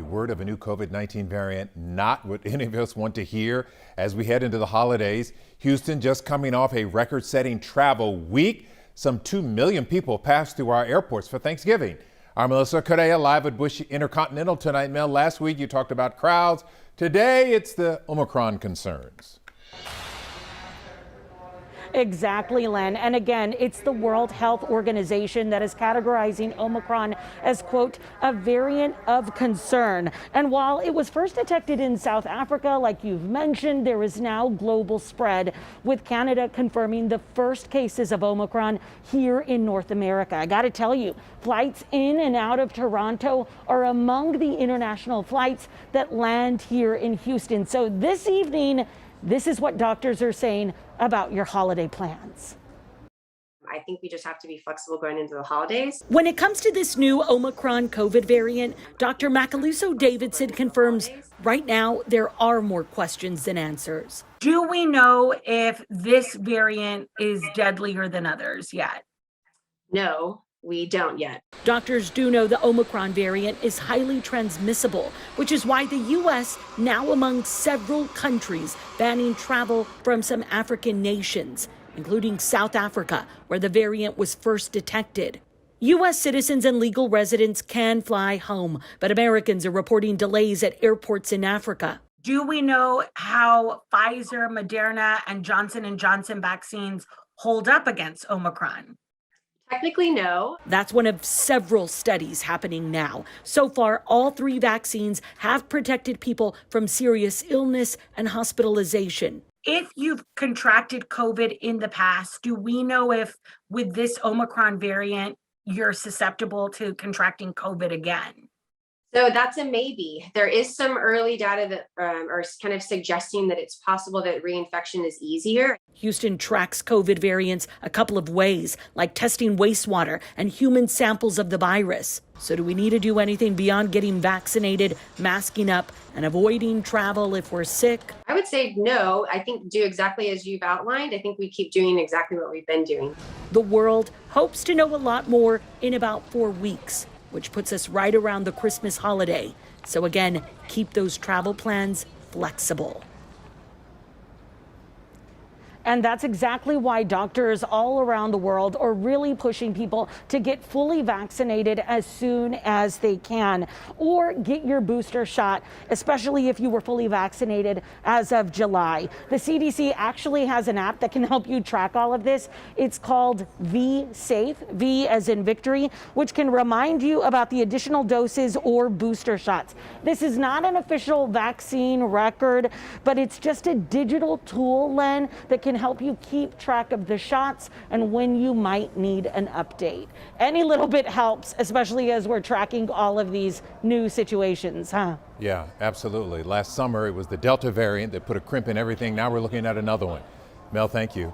word of a new COVID-19 variant, not what any of us want to hear as we head into the holidays. Houston just coming off a record-setting travel week. Some 2 million people passed through our airports for Thanksgiving. Our Melissa Correa live at Bush Intercontinental tonight. Mel, last week you talked about crowds. Today it's the Omicron concerns. Exactly, Len. And again, it's the World Health Organization that is categorizing Omicron as, quote, a variant of concern. And while it was first detected in South Africa, like you've mentioned, there is now global spread, with Canada confirming the first cases of Omicron here in North America. I got to tell you, flights in and out of Toronto are among the international flights that land here in Houston. So this evening, this is what doctors are saying about your holiday plans. I think we just have to be flexible going into the holidays. When it comes to this new Omicron COVID variant, Dr. Macaluso Davidson confirms right now there are more questions than answers. Do we know if this variant is deadlier than others yet? No, we don't yet. Doctors do know the Omicron variant is highly transmissible, which is why the U.S. now among several countries banning travel from some African nations, including South Africa, where the variant was first detected. U.S. citizens and legal residents can fly home, but Americans are reporting delays at airports in Africa. Do we know how Pfizer, Moderna, and Johnson & Johnson vaccines hold up against Omicron? Technically, no. That's one of several studies happening now. So far, all 3 vaccines have protected people from serious illness and hospitalization. If you've contracted COVID in the past, do we know if with this Omicron variant, you're susceptible to contracting COVID again? So that's a maybe. There is some early data that are kind of suggesting that it's possible that reinfection is easier. Houston tracks COVID variants a couple of ways, like testing wastewater and human samples of the virus. So do we need to do anything beyond getting vaccinated, masking up, and avoiding travel if we're sick? I would say no. I think do exactly as you've outlined. I think we keep doing exactly what we've been doing. The world hopes to know a lot more in about 4 weeks, which puts us right around the Christmas holiday. So again, keep those travel plans flexible. And that's exactly why doctors all around the world are really pushing people to get fully vaccinated as soon as they can, or get your booster shot, especially if you were fully vaccinated as of July. The CDC actually has an app that can help you track all of this. It's called V-Safe, V as in victory, which can remind you about the additional doses or booster shots. This is not an official vaccine record, but it's just a digital tool, Len, that can help you keep track of the shots and when you might need an update. Any little bit helps, especially as we're tracking all of these new situations, huh? Yeah, absolutely. Last summer it was the Delta variant that put a crimp in everything. Now we're looking at another one. Mel, thank you.